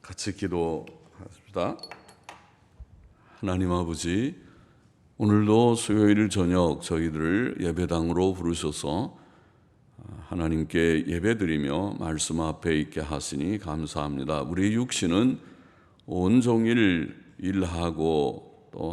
같이 기도하십시다. 하나님 아버지, 오늘도 수요일 저녁 저희들을 예배당으로 부르셔서 하나님께 예배드리며 말씀 앞에 있게 하시니 감사합니다. 우리 육신은 온종일 일하고 또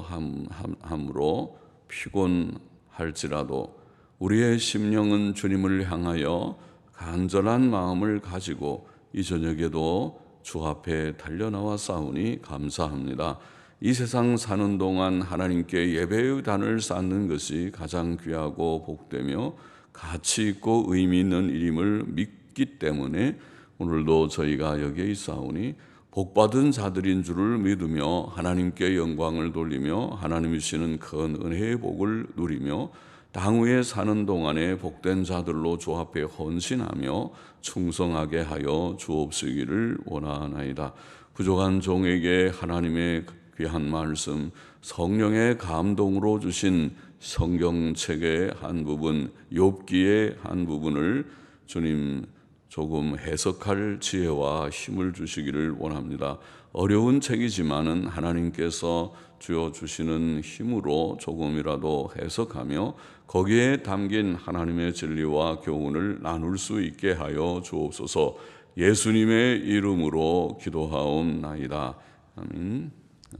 함으로 피곤할지라도 우리의 심령은 주님을 향하여 간절한 마음을 가지고 이 저녁에도 주 앞에 달려나와 싸우니 감사합니다. 이 세상 사는 동안 하나님께 예배의 단을 쌓는 것이 가장 귀하고 복되며 가치 있고 의미 있는 일임을 믿기 때문에 오늘도 저희가 여기에 있사오니 복받은 자들인 줄을 믿으며 하나님께 영광을 돌리며 하나님이 주시는 큰 은혜의 복을 누리며 당후에 사는 동안에 복된 자들로 주 앞에 헌신하며 충성하게 하여 주옵시기를 원하나이다. 부족한 종에게 하나님의 귀한 말씀, 성령의 감동으로 주신 성경책의 한 부분, 욥기의 한 부분을 주님 조금 해석할 지혜와 힘을 주시기를 원합니다. 어려운 책이지만은 하나님께서 주어 주시는 힘으로 조금이라도 해석하며 거기에 담긴 하나님의 진리와 교훈을 나눌 수 있게 하여 주옵소서. 예수님의 이름으로 기도하옵나이다. 아멘.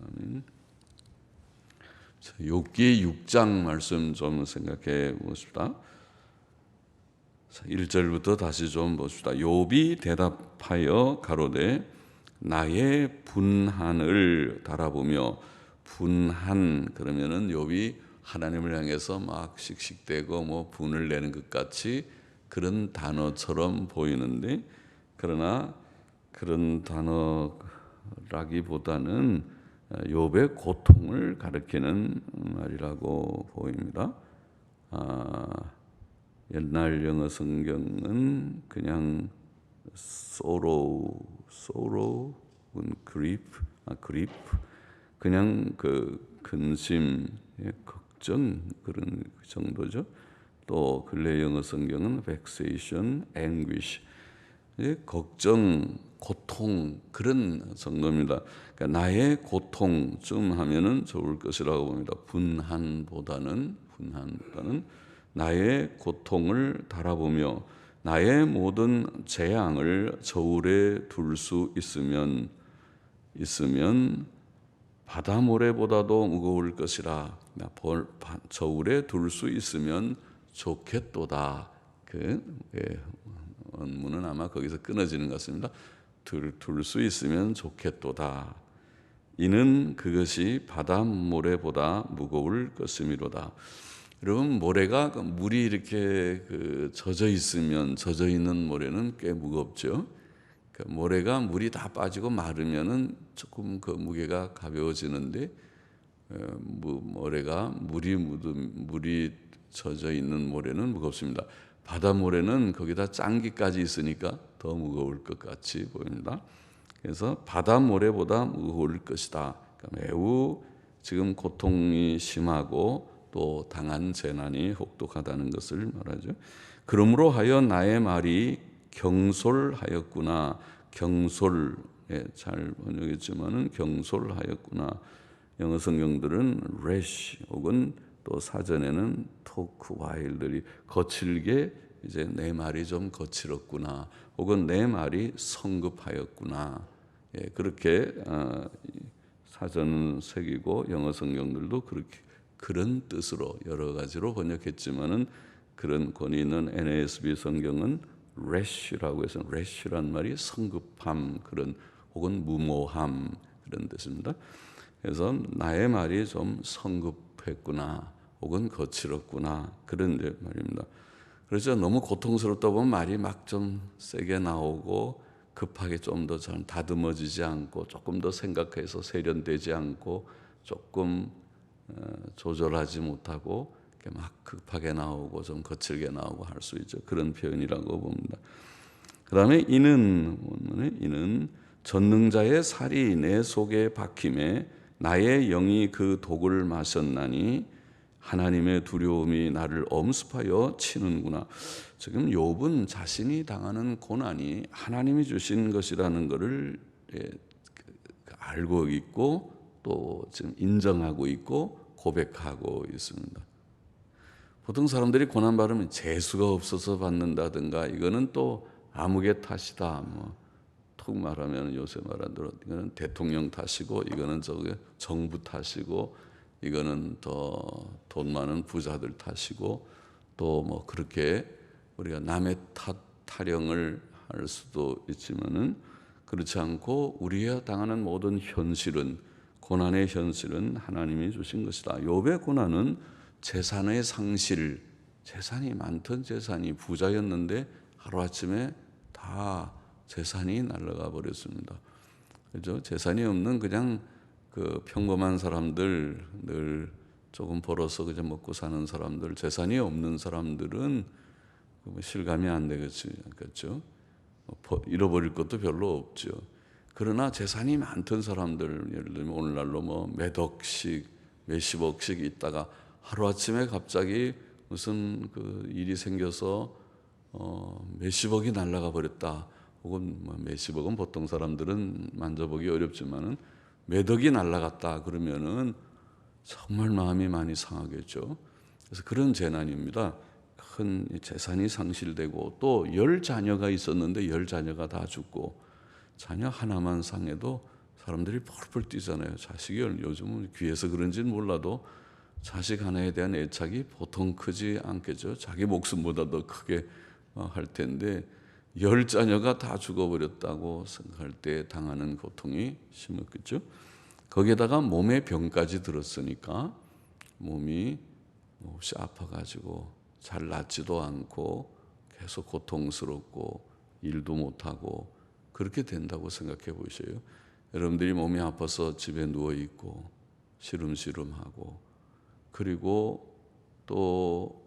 아멘. 욥기 6장 말씀 좀 생각해 보십시다. 1절부터 다시 좀 봅시다. 욥이 대답하여 가로되 나의 분한을 달아보며, 분한 그러면은 욥이 하나님을 향해서 막 씩씩대고 뭐 분을 내는 것 같이 그런 단어처럼 보이는데, 그러나 그런 단어라기보다는 욥의 고통을 가리키는 말이라고 보입니다. 옛날 영어 성경은 그냥 sorrow, grief, 그냥 그 근심, 걱정 그런 정도죠. 또 근래 영어 성경은 vexation, anguish, 걱정, 고통 그런 정도입니다. 그러니까 나의 고통쯤 하면은 좋을 것이라고 봅니다. 분한보다는 나의 고통을 달아보며 나의 모든 재앙을 저울에 둘 수 있으면 바다 모래보다도 무거울 것이라. 저울에 둘 수 있으면 좋겠도다. 원문은 아마 거기서 끊어지는 것 같습니다. 둘 수 있으면 좋겠도다. 이는 그것이 바다 모래보다 무거울 것이미로다. 여러분, 모래가 물이 이렇게 젖어 있는 모래는 꽤 무겁죠. 모래가 물이 다 빠지고 마르면은 조금 그 무게가 가벼워지는데, 모래가 물이 젖어 있는 모래는 무겁습니다. 바다 모래는 거기다 짠기까지 있으니까 더 무거울 것 같이 보입니다. 그래서 바다 모래보다 무거울 것이다. 그러니까 매우 지금 고통이 심하고 또 당한 재난이 혹독하다는 것을 말하죠. 그러므로 하여 나의 말이 경솔하였구나. 경솔, 잘 번역했지만은 경솔하였구나. 영어 성경들은 rash 혹은 또 사전에는 talk while들이 거칠게 이제 내 말이 좀 거칠었구나, 혹은 내 말이 성급하였구나. 그렇게 사전은 새기고 영어 성경들도 그런 뜻으로 여러 가지로 번역했지만은 그런 권위 있는 NASB 성경은 rash라고 해서 rash란 말이 성급함 그런 혹은 무모함 그런 뜻입니다. 그래서 나의 말이 좀 성급했구나 혹은 거칠었구나 그런 말입니다. 그래서 너무 고통스럽다 보면 말이 막 좀 세게 나오고 급하게 좀 더 잘 다듬어지지 않고 조금 더 생각해서 세련되지 않고 조금 조절하지 못하고 막 급하게 나오고 좀 거칠게 나오고 할 수 있죠. 그런 표현이라고 봅니다. 그 다음에 이는 전능자의 살이 내 속에 박힘에 나의 영이 그 독을 마셨나니 하나님의 두려움이 나를 엄습하여 치는구나. 지금 욥은 자신이 당하는 고난이 하나님이 주신 것이라는 것을 알고 있고 또 지금 인정하고 있고 고백하고 있습니다. 보통 사람들이 고난 받으면 재수가 없어서 받는다든가 이거는 또 암흑의 탓이다. 톡 말하면 요새 말하는 대로 이거는 대통령 탓이고 이거는 정부 탓이고 이거는 더 돈 많은 부자들 탓이고 또 그렇게 우리가 남의 타령을 할 수도 있지만은 그렇지 않고 우리가 당하는 모든 현실은 고난의 현실은 하나님이 주신 것이다. 욥의 고난은 재산의 상실, 재산이 많던 재산이 부자였는데 하루아침에 다 재산이 날아가 버렸습니다. 그죠? 재산이 없는 그냥 그 평범한 사람들, 늘 조금 벌어서 그저 먹고 사는 사람들, 재산이 없는 사람들은 실감이 안 되겠죠. 잃어버릴 것도 별로 없죠. 그러나 재산이 많던 사람들, 예를 들면 오늘날로 몇 억씩, 몇십억씩 있다가 하루아침에 갑자기 무슨 그 일이 생겨서 몇십억이 날아가 버렸다. 혹은 몇십억은 보통 사람들은 만져보기 어렵지만은 몇 억이 날아갔다 그러면은 정말 마음이 많이 상하겠죠. 그래서 그런 재난입니다. 큰 재산이 상실되고 또 10자녀가 있었는데 10자녀가 다 죽고 자녀 하나만 상해도 사람들이 펄펄 뛰잖아요. 자식이 요즘은 귀해서 그런지는 몰라도 자식 하나에 대한 애착이 보통 크지 않겠죠. 자기 목숨보다 더 크게 할 텐데 10자녀가 다 죽어버렸다고 생각할 때 당하는 고통이 심했겠죠. 거기에다가 몸에 병까지 들었으니까 몸이 몹시 아파가지고 잘 낫지도 않고 계속 고통스럽고 일도 못하고 그렇게 된다고 생각해 보셔요. 여러분들이 몸이 아파서 집에 누워있고 시름시름하고 그리고 또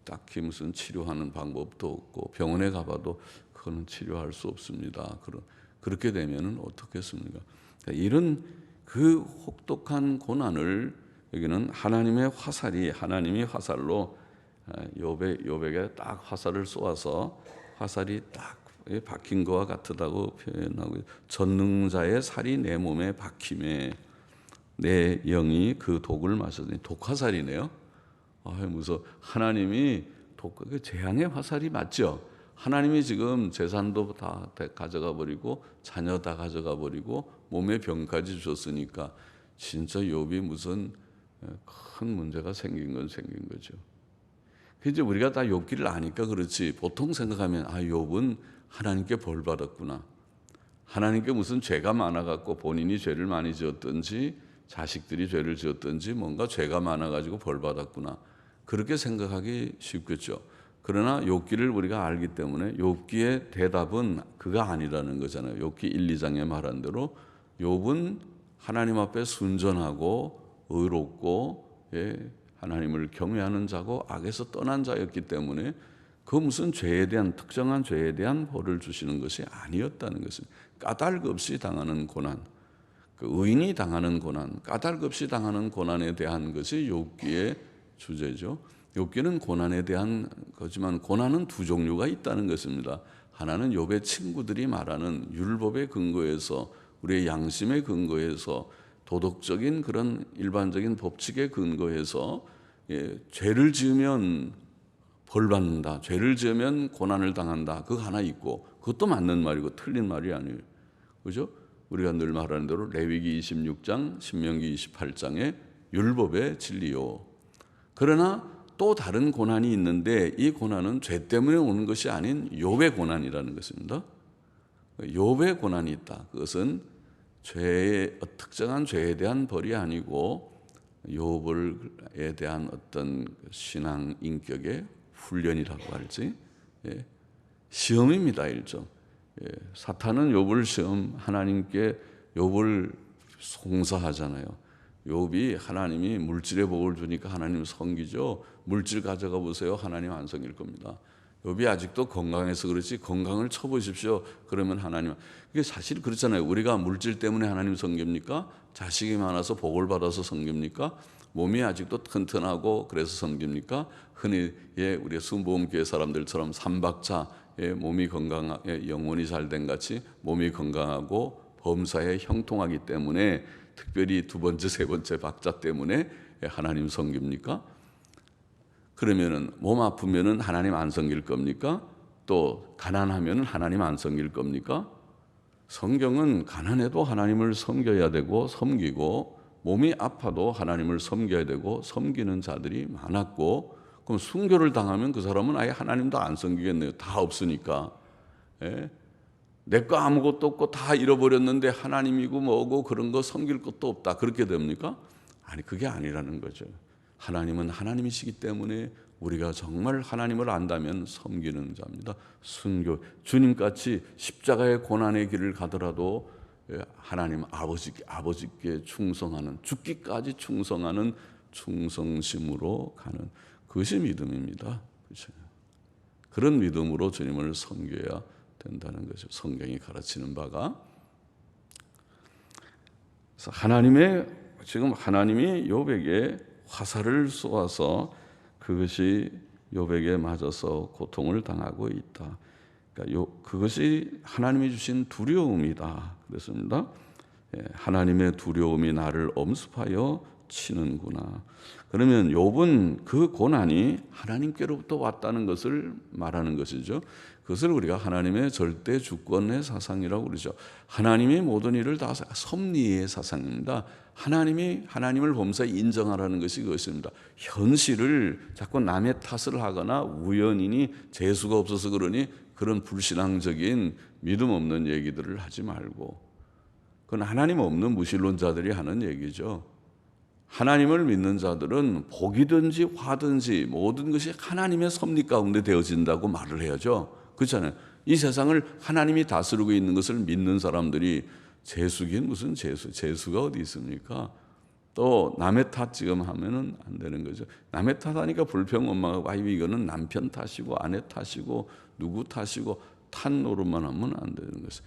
딱히 무슨 치료하는 방법도 없고 병원에 가봐도 그거는 치료할 수 없습니다. 그렇게 되면은 어떻겠습니까? 이런 그 혹독한 고난을 여기는 하나님의 화살이 하나님이 화살로 욥에게 딱 화살을 쏘아서 화살이 딱 박힌 것과 같다고 표현하고 전능자의 살이 내 몸에 박힘에 내 영이 그 독을 마셨더니 독화살이네요. 무서워. 하나님이 그 재앙의 화살이 맞죠. 하나님이 지금 재산도 다 가져가 버리고 자녀 다 가져가 버리고 몸에 병까지 줬으니까 진짜 욥이 무슨 큰 문제가 생긴 건 생긴 거죠. 이제 우리가 다 욥기를 아니까 그렇지 보통 생각하면 욥은 하나님께 벌 받았구나. 하나님께 무슨 죄가 많아갖고 본인이 죄를 많이 지었든지 자식들이 죄를 지었든지 뭔가 죄가 많아가지고 벌 받았구나. 그렇게 생각하기 쉽겠죠. 그러나 욥기를 우리가 알기 때문에 욥기의 대답은 그가 아니라는 거잖아요. 욥기 1, 2장에 말한 대로 욥은 하나님 앞에 순전하고 의롭고 하나님을 경외하는 자고 악에서 떠난 자였기 때문에 그 무슨 죄에 대한 특정한 죄에 대한 벌을 주시는 것이 아니었다는 것은 까닭 없이 당하는 고난, 그 의인이 당하는 고난, 까닭 없이 당하는 고난에 대한 것이 욥기의 주제죠. 욥기는 고난에 대한 거지만 고난은 두 종류가 있다는 것입니다. 하나는 욥의 친구들이 말하는 율법의 근거에서 우리의 양심의 근거에서 도덕적인 그런 일반적인 법칙의 근거에서 죄를 지으면 벌 받는다. 죄를 지으면 고난을 당한다. 그거 하나 있고 그것도 맞는 말이고 틀린 말이 아니에요. 그죠? 우리가 늘 말하는 대로 레위기 26장, 신명기 28장의 율법의 진리요. 그러나 또 다른 고난이 있는데 이 고난은 죄 때문에 오는 것이 아닌 욥의 고난이라는 것입니다. 욥의 고난이 있다. 그것은 특정한 죄에 대한 벌이 아니고 욥에 대한 어떤 신앙 인격의 훈련이라고 할지 시험입니다. 일종. 사탄은 욥을 시험, 하나님께 욥을 송사하잖아요. 욥이 하나님이 물질의 복을 주니까 하나님 섬기죠. 물질 가져가 보세요. 하나님 안 섬길 겁니다. 욥이 아직도 건강해서 그렇지 건강을 쳐보십시오. 그러면 하나님, 이게 사실 그렇잖아요. 우리가 물질 때문에 하나님 섬깁니까? 자식이 많아서 복을 받아서 섬깁니까? 몸이 아직도 튼튼하고 그래서 섬깁니까? 흔히 우리 순복음교회 사람들처럼 삼박자 몸이 건강하게 영혼이 잘된 같이 몸이 건강하고 범사에 형통하기 때문에 특별히 두 번째, 세 번째 박자 때문에 하나님 섬깁니까? 그러면은 몸 아프면은 하나님 안 섬길 겁니까? 또 가난하면은 하나님 안 섬길 겁니까? 성경은 가난해도 하나님을 섬겨야 되고 섬기고 몸이 아파도 하나님을 섬겨야 되고 섬기는 자들이 많았고, 그럼 순교를 당하면 그 사람은 아예 하나님도 안 섬기겠네요. 다 없으니까. 예? 내 거 아무것도 없고 다 잃어버렸는데 하나님이고 뭐고 그런 거 섬길 것도 없다. 그렇게 됩니까? 아니, 그게 아니라는 거죠. 하나님은 하나님이시기 때문에 우리가 정말 하나님을 안다면 섬기는 자입니다. 순교, 주님같이 십자가의 고난의 길을 가더라도 하나님 아버지께 충성하는, 죽기까지 충성하는 충성심으로 가는 그것이 믿음입니다. 그렇죠? 그런 믿음으로 주님을 섬겨야 된다는 것이죠. 성경이 가르치는 바가. 그래서 지금 하나님이 욥에게 화살을 쏘아서 그것이 욥에게 맞아서 고통을 당하고 있다. 그러니까 그것이 하나님이 주신 두려움이다. 그랬습니다. 하나님의 두려움이 나를 엄습하여 치는구나. 그러면 욥은 그 고난이 하나님께로부터 왔다는 것을 말하는 것이죠. 그것을 우리가 하나님의 절대 주권의 사상이라고 그러죠. 하나님이 모든 일을 다 섭리의 사상입니다. 하나님이 하나님을 범사에 인정하라는 것이 그것입니다. 현실을 자꾸 남의 탓을 하거나 우연이니 재수가 없어서 그러니 그런 불신앙적인 믿음 없는 얘기들을 하지 말고, 그건 하나님 없는 무신론자들이 하는 얘기죠. 하나님을 믿는 자들은 복이든지 화든지 모든 것이 하나님의 섭리 가운데 되어진다고 말을 해야죠. 그렇잖아요. 이 세상을 하나님이 다스리고 있는 것을 믿는 사람들이 재수긴 무슨 재수가 어디 있습니까? 또 남의 탓 지금 하면은 안 되는 거죠. 남의 탓하니까 불평 원망하고, 아이고 이거는 남편 탓이고 아내 탓이고 누구 탓이고 탓 노릇만 하면 안 되는 것이죠.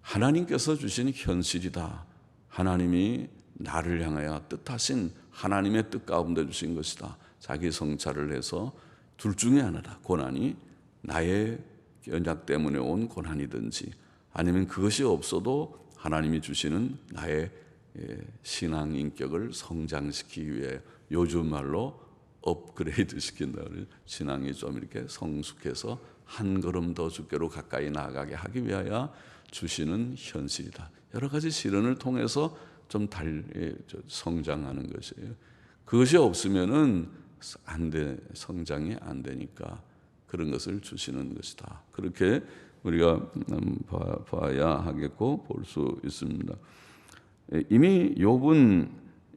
하나님께서 주신 현실이다. 하나님이 나를 향하여 뜻하신 하나님의 뜻 가운데 주신 것이다. 자기 성찰을 해서 둘 중에 하나다. 고난이 나의 연약 때문에 온 고난이든지, 아니면 그것이 없어도 하나님이 주시는 나의 신앙 인격을 성장시키기 위해, 요즘 말로 업그레이드 시킨다. 신앙이 좀 이렇게 성숙해서 한 걸음 더 주께로 가까이 나아가게 하기 위하여 주시는 현실이다. 여러 가지 시련을 통해서 좀 성장하는 것이에요. 그것이 없으면은 성장이 안 되니까 그런 것을 주시는 것이다. 그렇게 우리가 봐야 하겠고 볼 수 있습니다. 이미 욥은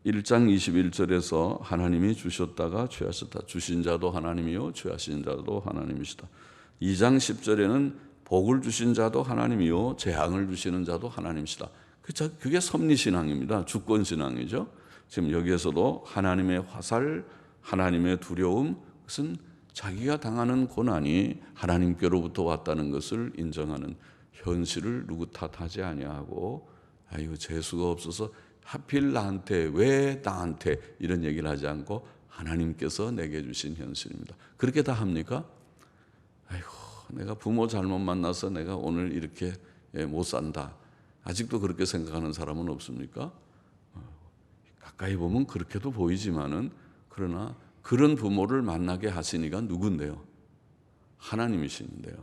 1장 21절에서 하나님이 주셨다가 취하셨다. 주신 자도 하나님이요 취하신 자도 하나님이시다. 2장 10절에는 복을 주신 자도 하나님이요 재앙을 주시는 자도 하나님이시다. 그게 섭리신앙입니다. 주권신앙이죠. 지금 여기에서도 하나님의 화살, 하나님의 두려움, 그것은 자기가 당하는 고난이 하나님께로부터 왔다는 것을 인정하는, 현실을 누구 탓하지 아니하고, 아이고 재수가 없어서 하필 나한테, 왜 나한테 이런 얘기를 하지 않고 하나님께서 내게 주신 현실입니다. 그렇게 다 합니까? 아이고 내가 부모 잘못 만나서 내가 오늘 이렇게 못 산다. 아직도 그렇게 생각하는 사람은 없습니까? 가까이 보면 그렇게도 보이지만은, 그러나 그런 부모를 만나게 하시니가 누군데요? 하나님이시는데요.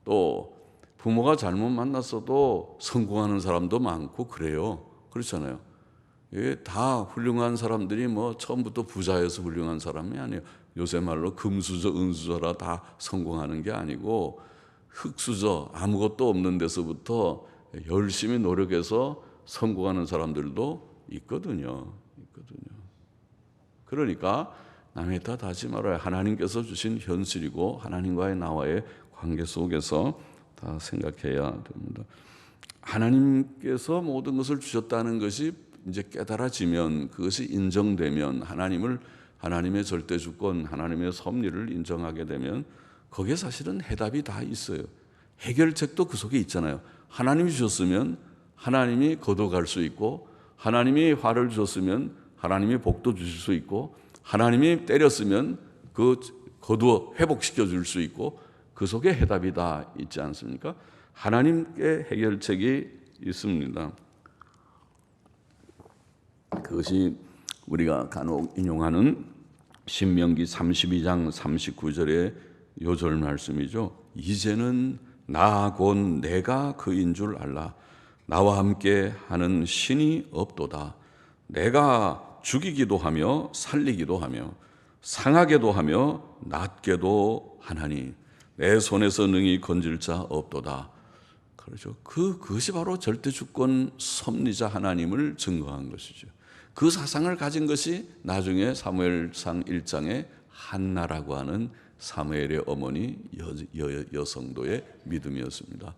또 부모가 잘못 만났어도 성공하는 사람도 많고 그래요. 그렇잖아요. 이게 다 훌륭한 사람들이 뭐 처음부터 부자여서 훌륭한 사람이 아니에요. 요새 말로 금수저, 은수저라 다 성공하는 게 아니고, 흙수저, 아무것도 없는 데서부터 열심히 노력해서 성공하는 사람들도 있거든요. 그러니까 남의 탓 하지 말아요. 하나님께서 주신 현실이고 하나님과의 나와의 관계 속에서 다 생각해야 됩니다. 하나님께서 모든 것을 주셨다는 것이 이제 깨달아지면, 그것이 인정되면, 하나님의 절대 주권, 하나님의 섭리를 인정하게 되면 거기에 사실은 해답이 다 있어요. 해결책도 그 속에 있잖아요. 하나님이 주셨으면 하나님이 거둬갈 수 있고, 하나님이 화를 주셨으면 하나님이 복도 주실 수 있고, 하나님이 때렸으면 그 거두어 회복시켜 줄 수 있고, 그 속에 해답이 다 있지 않습니까? 하나님께 해결책이 있습니다. 그것이 우리가 간혹 인용하는 신명기 32장 39절의 요절 말씀이죠. 이제는 나 곧 내가 그인 줄 알라. 나와 함께 하는 신이 없도다. 내가 죽이기도 하며 살리기도 하며 상하게도 하며 낫게도 하나니 내 손에서 능히 건질 자 없도다. 그렇죠. 그것이 바로 절대 주권 섭리자 하나님을 증거한 것이죠. 그 사상을 가진 것이 나중에 사무엘상 1장에 한나라고 하는 사무엘의 어머니 여성도의 믿음이었습니다.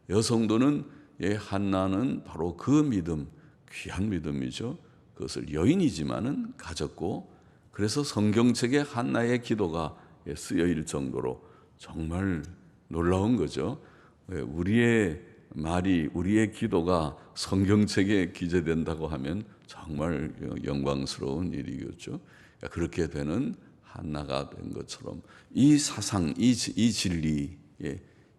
여성도는 한나는 바로 그 믿음, 귀한 믿음이죠. 그것을 여인이지만은 가졌고, 그래서 성경책에 한나의 기도가 쓰여질 정도로 정말 놀라운 거죠. 우리의 말이, 우리의 기도가 성경책에 기재된다고 하면 정말 영광스러운 일이겠죠. 그렇게 되는 한나가 된 것처럼 이 사상, 이 진리,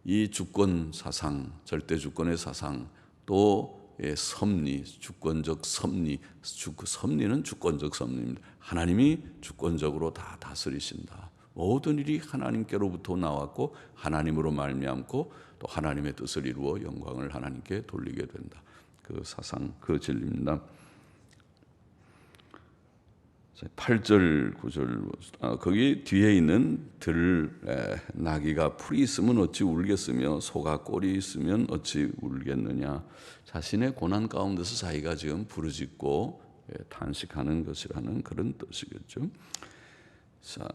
이 주권 사상, 절대 주권의 사상, 또 섭리, 주권적 섭리, 섭리는 주권적 섭리입니다. 하나님이 주권적으로 다 다스리신다. 모든 일이 하나님께로부터 나왔고 하나님으로 말미암고 또 하나님의 뜻을 이루어 영광을 하나님께 돌리게 된다. 그 사상, 그 진리입니다. 8절 9절 거기 뒤에 있는 나귀가 풀이 있으면 어찌 울겠으며 소가 꼴이 있으면 어찌 울겠느냐. 자신의 고난 가운데서 자기가 지금 부르짖고 탄식하는 것이라는 그런 뜻이겠죠. 자,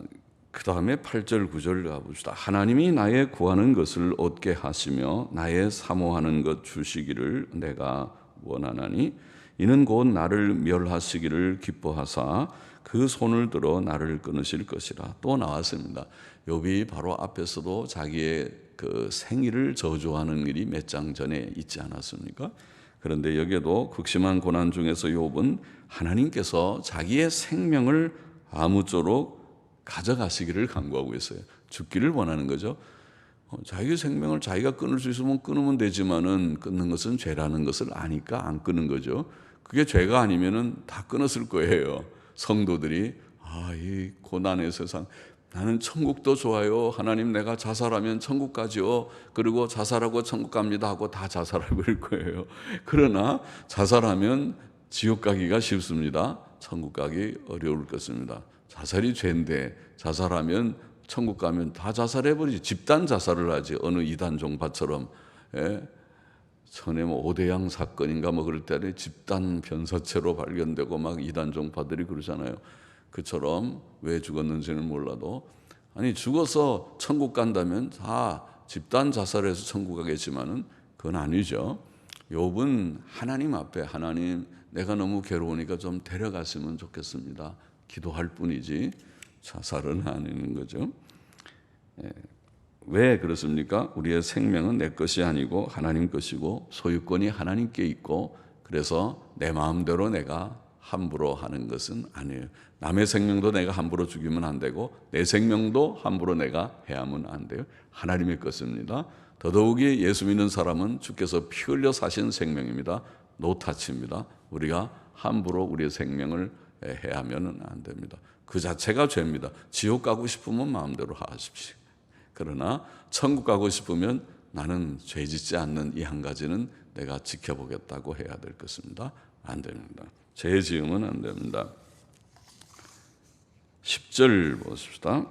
그 다음에 8절 9절 가봅시다. 하나님이 나의 구하는 것을 얻게 하시며 나의 사모하는 것 주시기를 내가 원하나니 이는 곧 나를 멸하시기를 기뻐하사 그 손을 들어 나를 끊으실 것이라. 또 나왔습니다. 욥이 바로 앞에서도 자기의 그 생일을 저주하는 일이 몇 장 전에 있지 않았습니까? 그런데 여기에도 극심한 고난 중에서 욥은 하나님께서 자기의 생명을 아무쪼록 가져가시기를 간구하고 있어요. 죽기를 원하는 거죠. 자기 생명을 자기가 끊을 수 있으면 끊으면 되지만은 끊는 것은 죄라는 것을 아니까 안 끊는 거죠. 그게 죄가 아니면은 다 끊었을 거예요. 성도들이 이 고난의 세상, 나는 천국도 좋아요. 하나님 내가 자살하면 천국 가죠. 그리고 자살하고 천국 갑니다 하고 다 자살하고 일 거예요. 그러나 자살하면 지옥 가기가 쉽습니다. 천국 가기 어려울 것입니다. 자살이 죄인데 자살하면 천국 가면 다 자살해버리지. 집단 자살을 하지. 어느 이단 종파처럼. 전에 오대양 사건인가 그럴 때 집단 변사체로 발견되고 막 이단 종파들이 그러잖아요. 그처럼 왜 죽었는지는 몰라도, 아니 죽어서 천국 간다면 다 집단 자살해서 천국 가겠지만은 그건 아니죠. 욥은 하나님 앞에, 하나님 내가 너무 괴로우니까 좀 데려갔으면 좋겠습니다. 기도할 뿐이지 자살은 아닌 거죠. 왜 그렇습니까? 우리의 생명은 내 것이 아니고 하나님 것이고 소유권이 하나님께 있고, 그래서 내 마음대로 내가 함부로 하는 것은 아니에요. 남의 생명도 내가 함부로 죽이면 안 되고 내 생명도 함부로 내가 해하면 안 돼요. 하나님의 것입니다. 더더욱이 예수 믿는 사람은 주께서 피 흘려 사신 생명입니다. 노타치입니다. 우리가 함부로 우리의 생명을 해하면 안 됩니다. 그 자체가 죄입니다. 지옥 가고 싶으면 마음대로 하십시오. 그러나 천국 가고 싶으면 나는 죄 짓지 않는 이 한 가지는 내가 지켜보겠다고 해야 될 것입니다. 안 됩니다. 죄 지으면 안 됩니다. 10절 보십시다.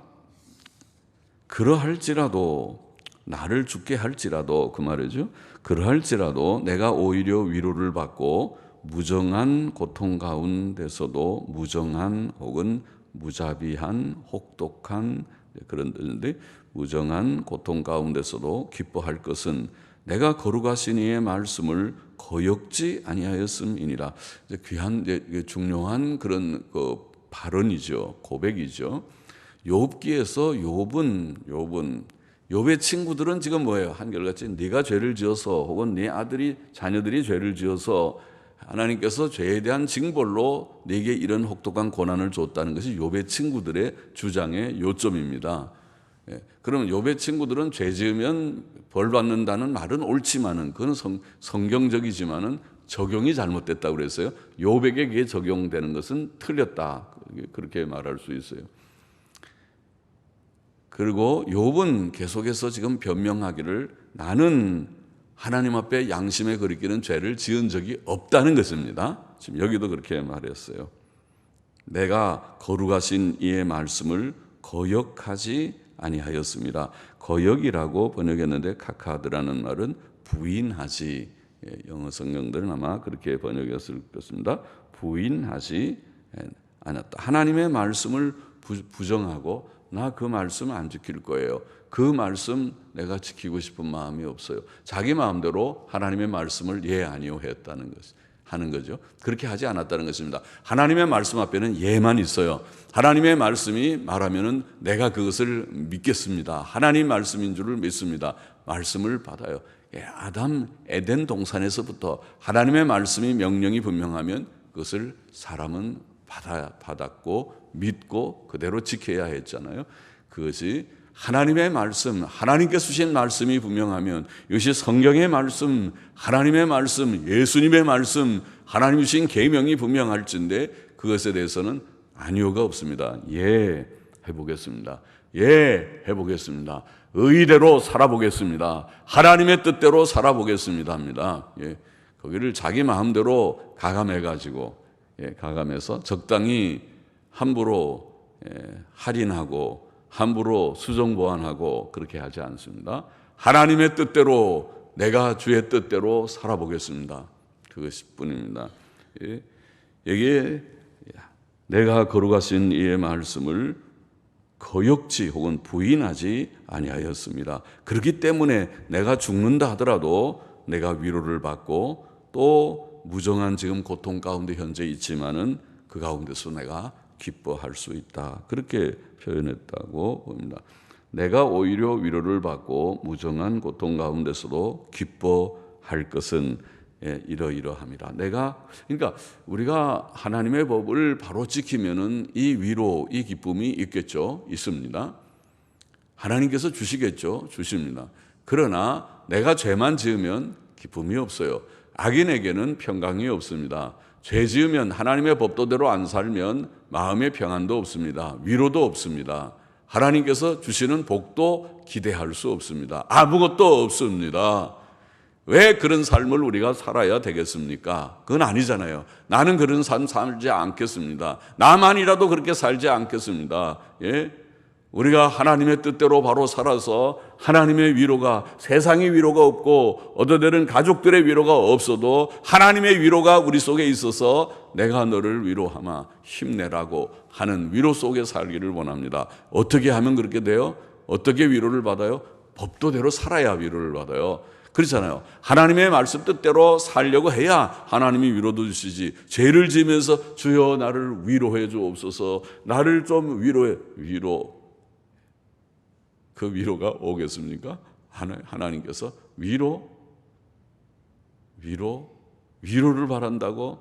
그러할지라도, 나를 죽게 할지라도, 그 말이죠. 그러할지라도 내가 오히려 위로를 받고 무정한 고통 가운데서도 무정한 혹은 무자비한 혹독한 그런 뜻인데, 무정한 고통 가운데서도 기뻐할 것은 내가 거룩하신 이의 말씀을 거역지 아니하였음이니라. 귀한 중요한 그런 발언이죠. 고백이죠. 욥기에서 욥의 친구들은 지금 뭐예요? 한결같이 네가 죄를 지어서 혹은 네 아들이 자녀들이 죄를 지어서 하나님께서 죄에 대한 징벌로 네게 이런 혹독한 고난을 줬다는 것이 욥의 친구들의 주장의 요점입니다. 그러면 욥의 친구들은 죄 지으면 벌 받는다는 말은 옳지만은 그건 성경적이지만은 적용이 잘못됐다고 그랬어요. 욥에게 그게 적용되는 것은 틀렸다. 그렇게 말할 수 있어요. 그리고 욥은 계속해서 지금 변명하기를 나는 하나님 앞에 양심에 거리끼는 죄를 지은 적이 없다는 것입니다. 지금 여기도 그렇게 말했어요. 내가 거룩하신 이의 말씀을 거역하지 아니하였습니다. 거역이라고 번역했는데 카카드라는 말은 부인하지, 영어 성경들은 아마 그렇게 번역했을 것입니다. 부인하지 않았다. 하나님의 말씀을 부정하고 나 그 말씀 안 지킬 거예요. 그 말씀 내가 지키고 싶은 마음이 없어요. 자기 마음대로 하나님의 말씀을 예 아니요 했다는 것 하는 거죠. 그렇게 하지 않았다는 것입니다. 하나님의 말씀 앞에는 예만 있어요. 하나님의 말씀이 말하면은 내가 그것을 믿겠습니다. 하나님 말씀인 줄을 믿습니다. 말씀을 받아요. 아담 에덴 동산에서부터 하나님의 말씀이 명령이 분명하면 그것을 사람은 받았고 믿고 그대로 지켜야 했잖아요. 그것이 하나님의 말씀, 하나님께서 주신 말씀이 분명하면 이것이 성경의 말씀, 하나님의 말씀, 예수님의 말씀, 하나님 주신 계명이 분명할진데 그것에 대해서는 아니오가 없습니다. 예, 해보겠습니다. 예, 해보겠습니다. 의대로 살아보겠습니다. 하나님의 뜻대로 살아보겠습니다 합니다. 예, 거기를 자기 마음대로 가감해가지고 가감해서 적당히 함부로 할인하고 함부로 수정보완하고 그렇게 하지 않습니다. 하나님의 뜻대로 내가 주의 뜻대로 살아보겠습니다. 그것뿐입니다. 여기에 내가 거룩하신 이의 말씀을 거역지 혹은 부인하지 아니하였습니다. 그렇기 때문에 내가 죽는다 하더라도 내가 위로를 받고 또 무정한 지금 고통 가운데 현재 있지만은 그 가운데서 내가 기뻐할 수 있다. 그렇게 표현했다고 봅니다. 내가 오히려 위로를 받고 무정한 고통 가운데서도 기뻐할 것은 이러이러합니다. 그러니까 우리가 하나님의 법을 바로 지키면은 이 위로, 이 기쁨이 있겠죠? 있습니다. 하나님께서 주시겠죠? 주십니다. 그러나 내가 죄만 지으면 기쁨이 없어요. 악인에게는 평강이 없습니다. 죄 지으면 하나님의 법도대로 안 살면 마음의 평안도 없습니다. 위로도 없습니다. 하나님께서 주시는 복도 기대할 수 없습니다. 아무것도 없습니다. 왜 그런 삶을 우리가 살아야 되겠습니까? 그건 아니잖아요. 나는 그런 삶 살지 않겠습니다. 나만이라도 그렇게 살지 않겠습니다. 우리가 하나님의 뜻대로 바로 살아서 하나님의 위로가, 세상의 위로가 없고 어떤 때는 가족들의 위로가 없어도 하나님의 위로가 우리 속에 있어서 내가 너를 위로하마 힘내라고 하는 위로 속에 살기를 원합니다. 어떻게 하면 그렇게 돼요? 어떻게 위로를 받아요? 법도대로 살아야 위로를 받아요. 그렇잖아요. 하나님의 말씀 뜻대로 살려고 해야 하나님이 위로도 주시지. 죄를 지으면서 주여 나를 위로해 주옵소서, 나를 좀 위로해. 그 위로가 오겠습니까? 하나님께서 위로를 바란다고?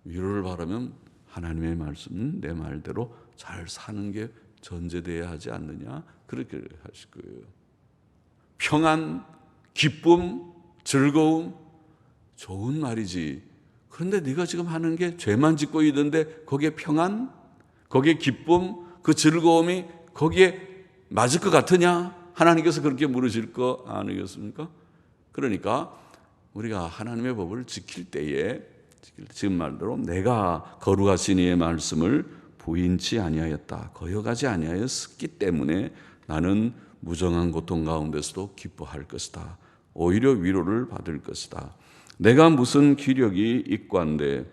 위로를 바라면 하나님의 말씀은 내 말대로 잘 사는 게 전제되어야 하지 않느냐? 그렇게 하실 거예요. 평안, 기쁨, 즐거움, 좋은 말이지. 그런데 네가 지금 하는 게 죄만 짓고 있는데 거기에 평안, 거기에 기쁨, 그 즐거움이 거기에 맞을 것 같으냐? 하나님께서 그렇게 물으실 거 아니겠습니까? 그러니까 우리가 하나님의 법을 지킬 때에 지금 말대로 내가 거룩하신 이의 말씀을 부인치 아니하였다, 거역하지 아니하였기 때문에 나는 무정한 고통 가운데서도 기뻐할 것이다. 오히려 위로를 받을 것이다. 내가 무슨 기력이 있관데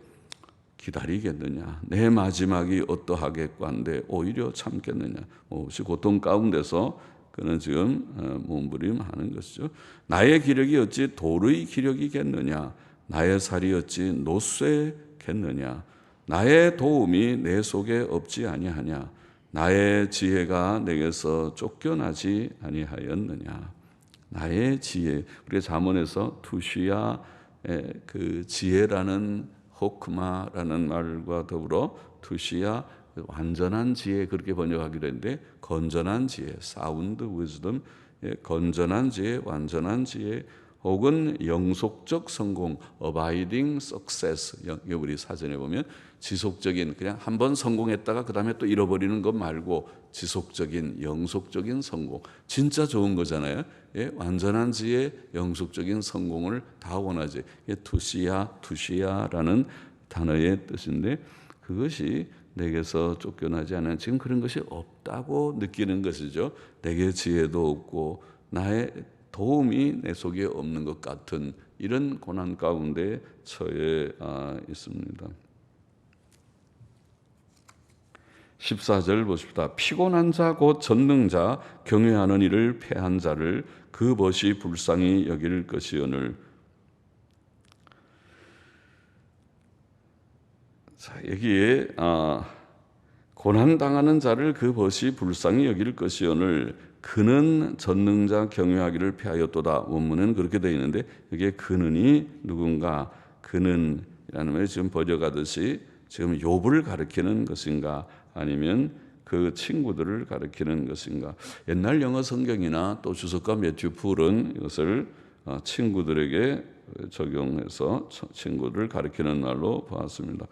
기다리겠느냐? 내 마지막이 어떠하겠관데 오히려 참겠느냐? 혹시 고통 가운데서 그는 지금 몸부림하는 것이죠. 나의 기력이 어찌 돌의 기력이겠느냐? 나의 살이 어찌 노쇠겠느냐? 나의 도움이 내 속에 없지 아니하냐? 나의 지혜가 내게서 쫓겨나지 아니하였느냐? 나의 지혜, 우리가 잠언에서 투시야 그 지혜라는 호크마라는 말과 더불어 투시야 완전한 지혜 그렇게 번역하기로 했는데 건전한 지혜, sound wisdom, 건전한 지혜, 완전한 지혜 혹은 영속적 성공, abiding success. 우리 사전에 보면 지속적인 그냥 한번 성공했다가 그 다음에 또 잃어버리는 것 말고 지속적인 영속적인 성공. 진짜 좋은 거잖아요. 완전한 지혜, 영속적인 성공을 다 원하지. 투시야라는 단어의 뜻인데 그것이 내게서 쫓겨나지 않은 지금 그런 것이 없다고 느끼는 것이죠. 내게 지혜도 없고 나의 도움이 내 속에 없는 것 같은 이런 고난 가운데 처해 있습니다. 14절 보십시다. 피곤한 자 곧 전능자 경외하는 이를 패한 자를 그 벗이 불쌍히 여길 것이오늘. 자, 여기에 고난 당하는 자를 그 벗이 불쌍히 여길 것이오늘 그는 전능자 경외하기를 패하였도다. 원문은 그렇게 되어 있는데 여기에 그는이 누군가 그는이라는 말이 지금 번역하듯이 지금 욥을 가리키는 것인가 아니면 그 친구들을 가리키는 것인가. 옛날 영어 성경이나 또 주석가 매튜 풀은 이것을 친구들에게 적용해서 친구들을 가리키는 말로 보았습니다.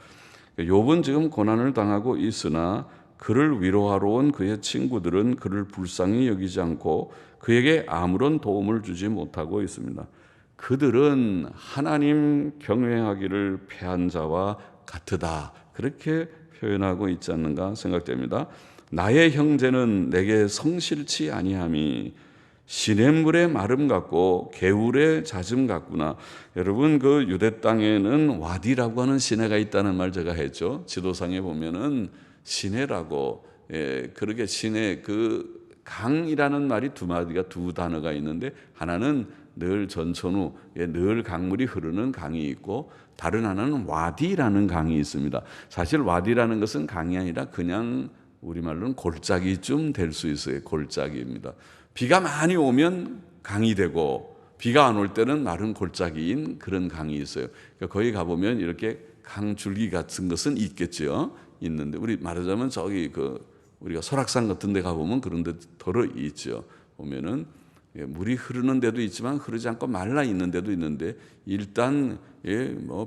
욥은 지금 고난을 당하고 있으나 그를 위로하러 온 그의 친구들은 그를 불쌍히 여기지 않고 그에게 아무런 도움을 주지 못하고 있습니다. 그들은 하나님 경외하기를 패한 자와 같으다. 그렇게 표현하고 있지 않는가 생각됩니다. 나의 형제는 내게 성실치 아니함이 시냇물의 마름 같고 개울의 잦음 같구나. 여러분 그 유대 땅에는 와디라고 하는 시내가 있다는 말 제가 했죠. 지도상에 보면은 시내라고 그렇게 시내 그 강이라는 말이 두 단어가 있는데 하나는 늘 전천후 늘 강물이 흐르는 강이 있고 다른 하나는 와디라는 강이 있습니다. 사실 와디라는 것은 강이 아니라 그냥 우리말로는 골짜기쯤 될 수 있어요. 골짜기입니다. 비가 많이 오면 강이 되고 비가 안 올 때는 마른 골짜기인 그런 강이 있어요. 그러니까 거기 가보면 이렇게 강줄기 같은 것은 있겠죠. 있는데 우리 말하자면 저기 우리가 설악산 같은 데 가보면 그런 데 덜어 있죠. 보면은 물이 흐르는 데도 있지만 흐르지 않고 말라 있는 데도 있는데 일단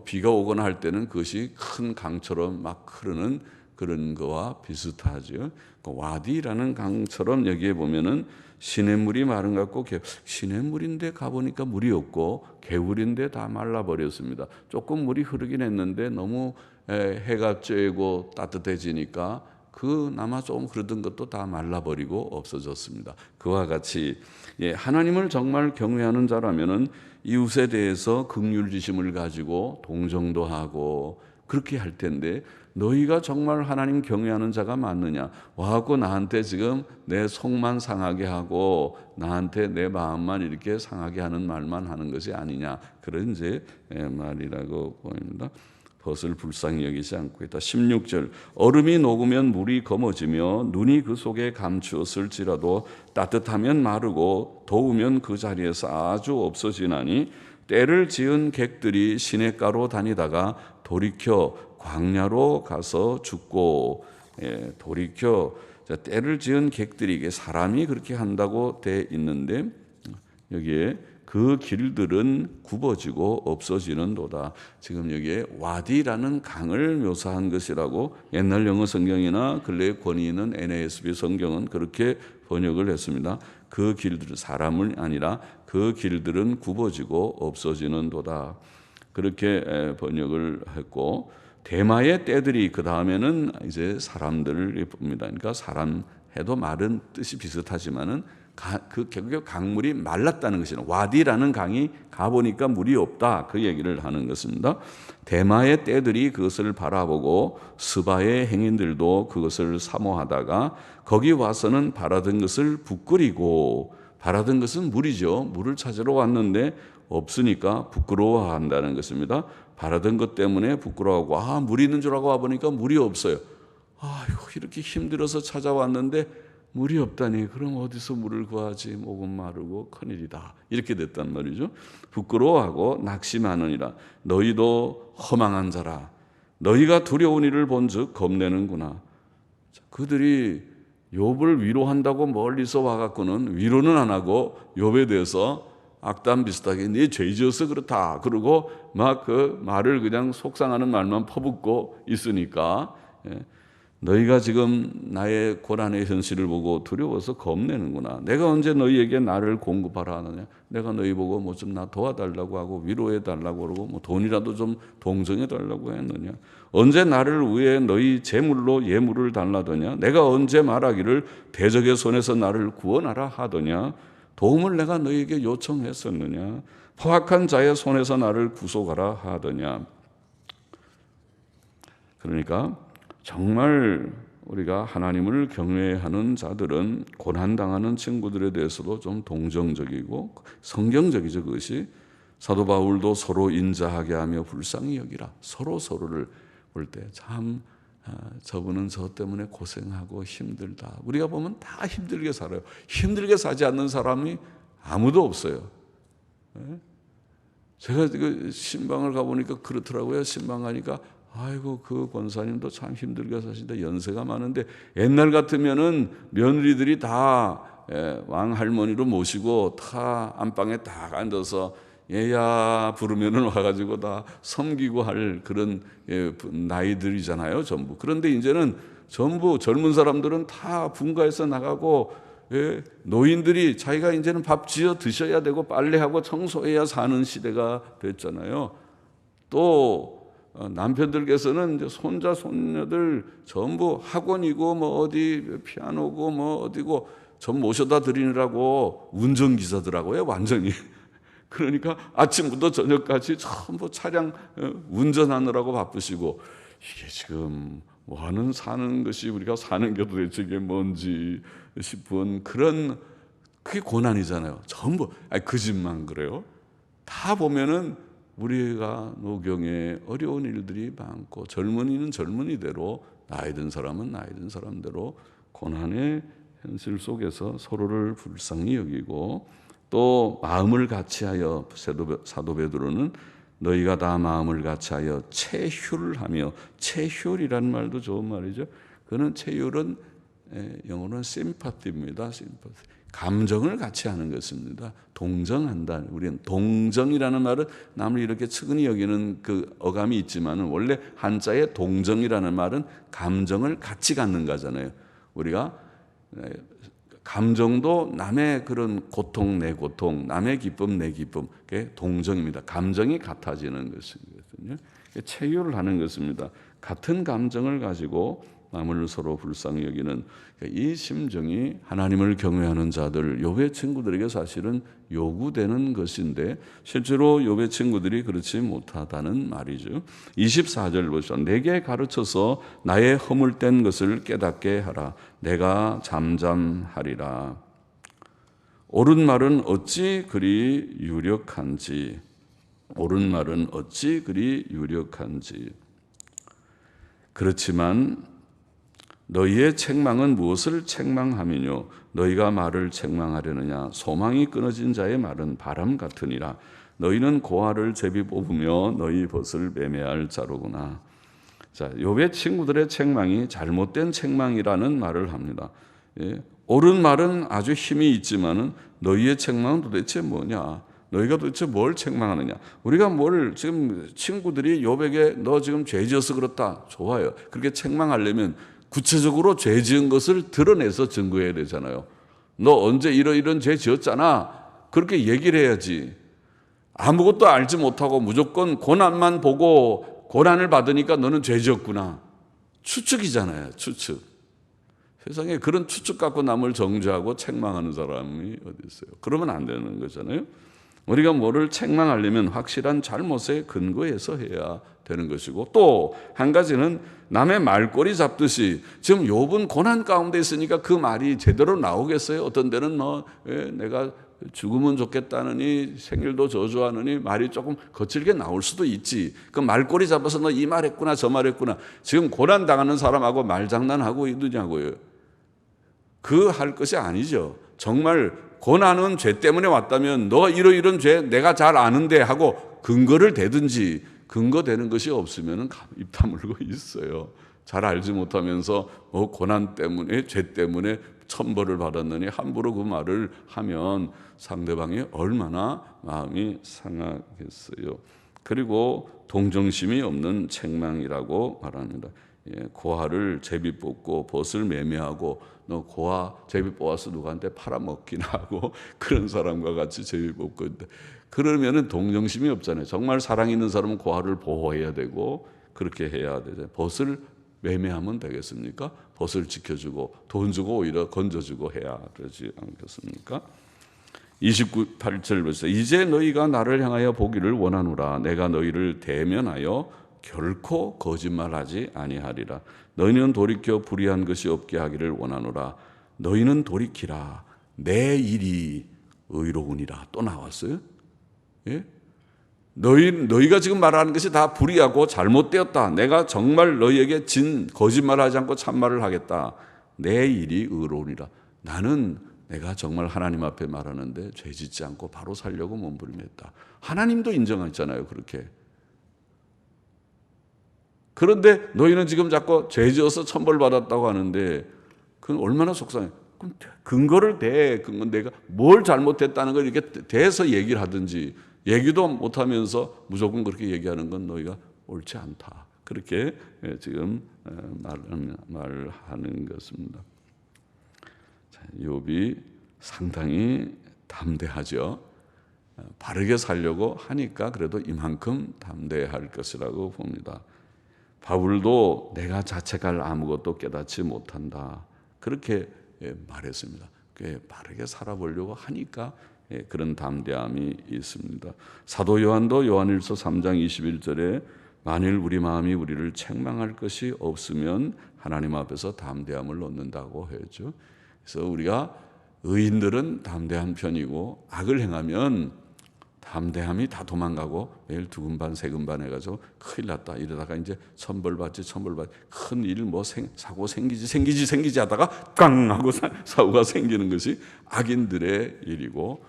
비가 오거나 할 때는 그것이 큰 강처럼 막 흐르는 그런 거와 비슷하죠. 와디라는 강처럼 여기에 보면은 시냇물이 마른 것 같고 시냇물인데 가보니까 물이 없고 개울인데 다 말라버렸습니다. 조금 물이 흐르긴 했는데 너무 해가 쬐고 따뜻해지니까 그나마 조금 흐르던 것도 다 말라버리고 없어졌습니다. 그와 같이 하나님을 정말 경외하는 자라면은 이웃에 대해서 긍휼지심을 가지고 동정도 하고 그렇게 할 텐데 너희가 정말 하나님 경외하는 자가 맞느냐? 와갖고 나한테 지금 내 속만 상하게 하고 나한테 내 마음만 이렇게 상하게 하는 말만 하는 것이 아니냐? 그런 이제 말이라고 보입니다. 벗을 불쌍히 여기지 않고 있다. 16절 얼음이 녹으면 물이 검어지며 눈이 그 속에 감추었을지라도 따뜻하면 마르고 더우면 그 자리에서 아주 없어지나니 때를 지은 객들이 시냇가로 다니다가 돌이켜 광야로 가서 죽고 돌이켜 때를 지은 객들이 이게 사람이 그렇게 한다고 돼 있는데 여기에 그 길들은 굽어지고 없어지는도다. 지금 여기에 와디라는 강을 묘사한 것이라고 옛날 영어 성경이나 근래에 권위 있는 NASB 성경은 그렇게 번역을 했습니다. 그 길들은 사람을 아니라 그 길들은 굽어지고 없어지는도다. 그렇게 번역을 했고 대마의 떼들이 그 다음에는 이제 사람들을 봅니다. 그러니까 사람 해도 말은 뜻이 비슷하지만은 결국 강물이 말랐다는 것이나 와디라는 강이 가보니까 물이 없다 그 얘기를 하는 것입니다. 대마의 떼들이 그것을 바라보고 스바의 행인들도 그것을 사모하다가 거기 와서는 바라던 것을 부끄리고 바라던 것은 물이죠. 물을 찾으러 왔는데 없으니까 부끄러워한다는 것입니다. 바라던 것 때문에 부끄러워하고 물이 있는 줄 알고 와보니까 물이 없어요. 이렇게 힘들어서 찾아왔는데 물이 없다니 그럼 어디서 물을 구하지? 목은 마르고 큰일이다. 이렇게 됐단 말이죠. 부끄러워하고 낙심하느니라. 너희도 허망한 자라. 너희가 두려운 일을 본즉 겁내는구나. 그들이 욥을 위로한다고 멀리서 와갖고는 위로는 안 하고 욥에 대해서 악담 비슷하게 네 죄 지어서 그렇다 그러고 막 그 말을 그냥 속상하는 말만 퍼붓고 있으니까 너희가 지금 나의 고난의 현실을 보고 두려워서 겁내는구나. 내가 언제 너희에게 나를 공급하라 하느냐. 내가 너희 보고 뭐 좀 나 도와달라고 하고 위로해 달라고 그러고 뭐 돈이라도 좀 동정해 달라고 했느냐. 언제 나를 위해 너희 재물로 예물을 달라더냐. 내가 언제 말하기를 대적의 손에서 나를 구원하라 하더냐. 도움을 내가 너희에게 요청했었느냐. 포악한 자의 손에서 나를 구속하라 하더냐. 그러니까 정말 우리가 하나님을 경외하는 자들은 고난당하는 친구들에 대해서도 좀 동정적이고 성경적이죠. 그것이 사도 바울도 서로 인자하게 하며 불쌍히 여기라. 서로를 볼 때 참 저분은 저 때문에 고생하고 힘들다. 우리가 보면 다 힘들게 살아요. 힘들게 사지 않는 사람이 아무도 없어요. 제가 그 신방을 가보니까 그렇더라고요. 신방 가니까 아이고 그 권사님도 참 힘들게 사신다. 연세가 많은데 옛날 같으면은 며느리들이 다 왕할머니로 모시고 다 안방에 딱 앉아서 얘야 부르면은 와가지고 다 섬기고 할 그런 나이들이잖아요, 전부. 그런데 이제는 전부 젊은 사람들은 다 분가해서 나가고 노인들이 자기가 이제는 밥 지어 드셔야 되고 빨래하고 청소해야 사는 시대가 됐잖아요. 또 남편들께서는 이제 손자 손녀들 전부 학원이고 뭐 어디 피아노고 뭐 어디고 전 모셔다 드리느라고 운전기사더라고요, 완전히. 그러니까 아침부터 저녁까지 전부 차량 운전하느라고 바쁘시고 이게 지금 뭐 하는 사는 것이 우리가 사는 게 도대체 이게 뭔지 싶은 그런 그게 고난이잖아요. 전부 그 집만 그래요. 다 보면은 우리가 노경에 어려운 일들이 많고 젊은이는 젊은이대로 나이 든 사람은 나이 든 사람대로 고난의 현실 속에서 서로를 불쌍히 여기고 또 마음을 같이하여 사도 베드로는 너희가 다 마음을 같이하여 체휼을 하며 체휼이라는 말도 좋은 말이죠. 그는 체휼은 영어로는 심파티입니다. 감정을 같이 하는 것입니다. 동정한다. 우리는 동정이라는 말은 남을 이렇게 측은히 여기는 그 어감이 있지만 원래 한자의 동정이라는 말은 감정을 같이 갖는 거잖아요. 우리가 감정도 남의 그런 고통 내 고통, 남의 기쁨 내 기쁨, 그게 동정입니다. 감정이 같아지는 것이거든요. 체휼을 하는 것입니다. 같은 감정을 가지고 남을 서로 불쌍히 여기는 이 심정이 하나님을 경외하는 자들, 욥의 친구들에게 사실은 요구되는 것인데 실제로 욥의 친구들이 그렇지 못하다는 말이죠. 24절 보시죠. 내게 가르쳐서 나의 허물된 것을 깨닫게 하라. 내가 잠잠하리라. 옳은 말은 어찌 그리 유력한지. 옳은 말은 어찌 그리 유력한지. 그렇지만 너희의 책망은 무엇을 책망함이뇨? 너희가 말을 책망하려느냐? 소망이 끊어진 자의 말은 바람 같으니라. 너희는 고아를 제비 뽑으며 너희 벗을 매매할 자로구나. 자, 욥의 친구들의 책망이 잘못된 책망이라는 말을 합니다. 옳은 말은 아주 힘이 있지만은 너희의 책망은 도대체 뭐냐? 너희가 도대체 뭘 책망하느냐? 우리가 뭘 지금 친구들이 욥에게 너 지금 죄 지어서 그렇다. 좋아요. 그렇게 책망하려면 구체적으로 죄 지은 것을 드러내서 증거해야 되잖아요. 너 언제 이런 죄 지었잖아. 그렇게 얘기를 해야지. 아무것도 알지 못하고 무조건 고난만 보고 고난을 받으니까 너는 죄 지었구나. 추측이잖아요. 추측. 세상에 그런 추측 갖고 남을 정죄하고 책망하는 사람이 어디 있어요. 그러면 안 되는 거잖아요. 우리가 뭐를 책망하려면 확실한 잘못에 근거해서 해야 되는 것이고 또 한 가지는 남의 말꼬리 잡듯이 지금 욥은 고난 가운데 있으니까 그 말이 제대로 나오겠어요? 어떤 데는 내가 죽으면 좋겠다느니 생일도 저주하느니 말이 조금 거칠게 나올 수도 있지. 그 말꼬리 잡아서 너 이 말했구나 저 말했구나. 지금 고난 당하는 사람하고 말장난하고 있느냐고요. 그 할 것이 아니죠. 정말 고난은 죄 때문에 왔다면 너 이런 죄 내가 잘 아는데 하고 근거를 대든지 근거 되는 것이 없으면 입 다물고 있어요. 잘 알지 못하면서 뭐 고난 때문에 죄 때문에 천벌을 받았느니 함부로 그 말을 하면 상대방이 얼마나 마음이 상하겠어요. 그리고 동정심이 없는 책망이라고 말합니다. 고아를 제비 뽑고 벗을 매매하고 너 고아 제비 뽑아서 누구한테 팔아먹기나 하고 그런 사람과 같이 제비 뽑고 그러면은 동정심이 없잖아요. 정말 사랑 있는 사람은 고아를 보호해야 되고 그렇게 해야 되죠. 벗을 매매하면 되겠습니까? 벗을 지켜주고 돈 주고 오히려 건져주고 해야 되지 않겠습니까? 28절 보세요. 이제 너희가 나를 향하여 보기를 원하노라. 내가 너희를 대면하여 결코 거짓말하지 아니하리라. 너희는 돌이켜 불의한 것이 없게 하기를 원하노라. 너희는 돌이키라. 내 일이 의로우니라. 또 나왔어요. 예? 너희가 지금 말하는 것이 다 불의하고 잘못되었다. 내가 정말 너희에게 거짓말하지 않고 참말을 하겠다. 내 일이 의로우니라. 나는 내가 정말 하나님 앞에 말하는데 죄 짓지 않고 바로 살려고 몸부림했다. 하나님도 인정했잖아요. 그렇게. 그런데 너희는 지금 자꾸 죄 지어서 천벌받았다고 하는데 그건 얼마나 속상해. 그럼 근거를 내가 뭘 잘못했다는 걸 이렇게 대서 얘기를 하든지 얘기도 못하면서 무조건 그렇게 얘기하는 건 너희가 옳지 않다. 그렇게 지금 말하는 것입니다. 욥이 상당히 담대하죠. 바르게 살려고 하니까 그래도 이만큼 담대할 것이라고 봅니다. 바울도 내가 자책할 아무것도 깨닫지 못한다. 그렇게 말했습니다. 바르게 살아보려고 하니까 그런 담대함이 있습니다. 사도 요한도 요한일서 3장 21절에 만일 우리 마음이 우리를 책망할 것이 없으면 하나님 앞에서 담대함을 얻는다고 했죠. 그래서 우리가 의인들은 담대한 편이고 악을 행하면 담대함이 다 도망가고 매일 두근반 세근반 해가지고 큰일 났다 이러다가 이제 천벌받지 큰 일 뭐 사고 생기지 하다가 깡 하고 사고가 생기는 것이 악인들의 일이고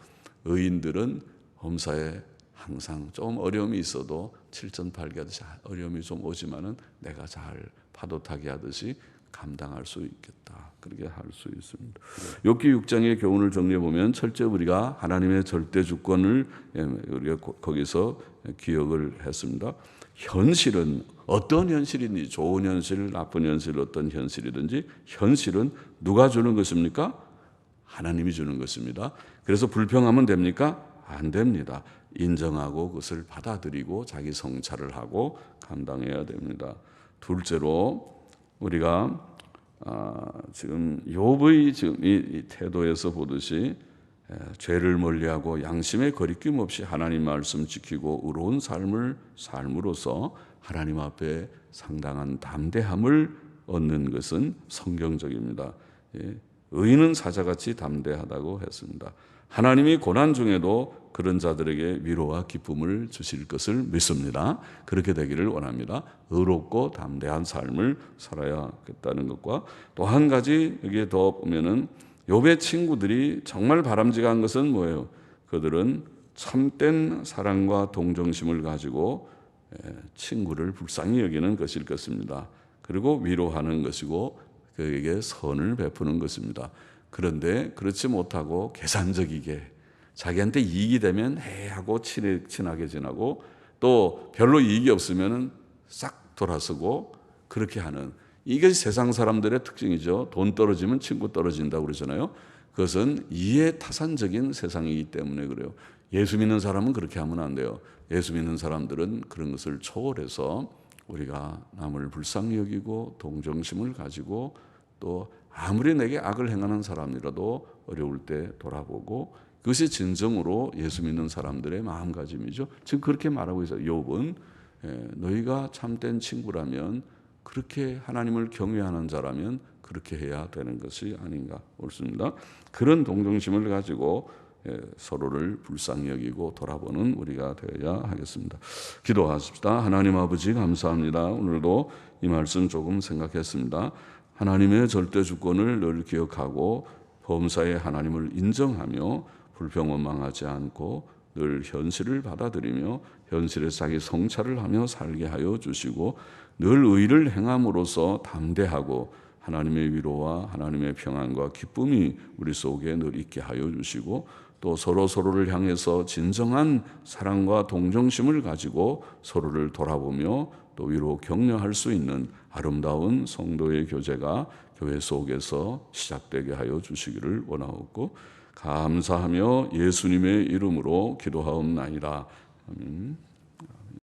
의인들은 범사에 항상 좀 어려움이 있어도 칠전팔기 하듯이 어려움이 좀 오지만은 내가 잘 파도 타기 하듯이 감당할 수 있겠다. 그렇게 할 수 있습니다. 욥기 6장의 교훈을 정리해 보면 첫째 우리가 하나님의 절대 주권을 우리가 거기서 기억을 했습니다. 현실은 어떤 현실이든지 좋은 현실, 나쁜 현실 어떤 현실이든지 현실은 누가 주는 것입니까? 하나님이 주는 것입니다. 그래서 불평하면 됩니까? 안 됩니다. 인정하고 그것을 받아들이고 자기 성찰을 하고 감당해야 됩니다. 둘째로 우리가 지금 욥의 지금 이 태도에서 보듯이 죄를 멀리하고 양심의 거리낌 없이 하나님 말씀 지키고 의로운 삶으로서 하나님 앞에 상당한 담대함을 얻는 것은 성경적입니다. 의인은 사자같이 담대하다고 했습니다. 하나님이 고난 중에도 그런 자들에게 위로와 기쁨을 주실 것을 믿습니다. 그렇게 되기를 원합니다. 의롭고 담대한 삶을 살아야겠다는 것과 또 한 가지 여기에 더 보면은 욥의 친구들이 정말 바람직한 것은 뭐예요? 그들은 참된 사랑과 동정심을 가지고 친구를 불쌍히 여기는 것일 것입니다. 그리고 위로하는 것이고 그에게 선을 베푸는 것입니다. 그런데 그렇지 못하고 계산적이게 자기한테 이익이 되면 해하고 친하게 지나고 또 별로 이익이 없으면 싹 돌아서고 그렇게 하는 이게 세상 사람들의 특징이죠. 돈 떨어지면 친구 떨어진다고 그러잖아요. 그것은 이해타산적인 세상이기 때문에 그래요. 예수 믿는 사람은 그렇게 하면 안 돼요. 예수 믿는 사람들은 그런 것을 초월해서 우리가 남을 불쌍히 여기고 동정심을 가지고 또 아무리 내게 악을 행하는 사람이라도 어려울 때 돌아보고 그것이 진정으로 예수 믿는 사람들의 마음가짐이죠. 지금 그렇게 말하고 있어요. 욥은 너희가 참된 친구라면 그렇게 하나님을 경외하는 자라면 그렇게 해야 되는 것이 아닌가 옳습니다. 그런 동정심을 가지고 서로를 불쌍히 여기고 돌아보는 우리가 되어야 하겠습니다. 기도하십시다. 하나님 아버지 감사합니다. 오늘도 이 말씀 조금 생각했습니다. 하나님의 절대 주권을 늘 기억하고 범사의 하나님을 인정하며 불평원망하지 않고 늘 현실을 받아들이며 현실에 자기 성찰을 하며 살게 하여 주시고 늘 의를 행함으로써 담대하고 하나님의 위로와 하나님의 평안과 기쁨이 우리 속에 늘 있게 하여 주시고 또 서로를 향해서 진정한 사랑과 동정심을 가지고 서로를 돌아보며 또 위로 격려할 수 있는 아름다운 성도의 교제가 교회 속에서 시작되게 하여 주시기를 원하옵고 감사하며 예수님의 이름으로 기도하옵나이다. 아멘.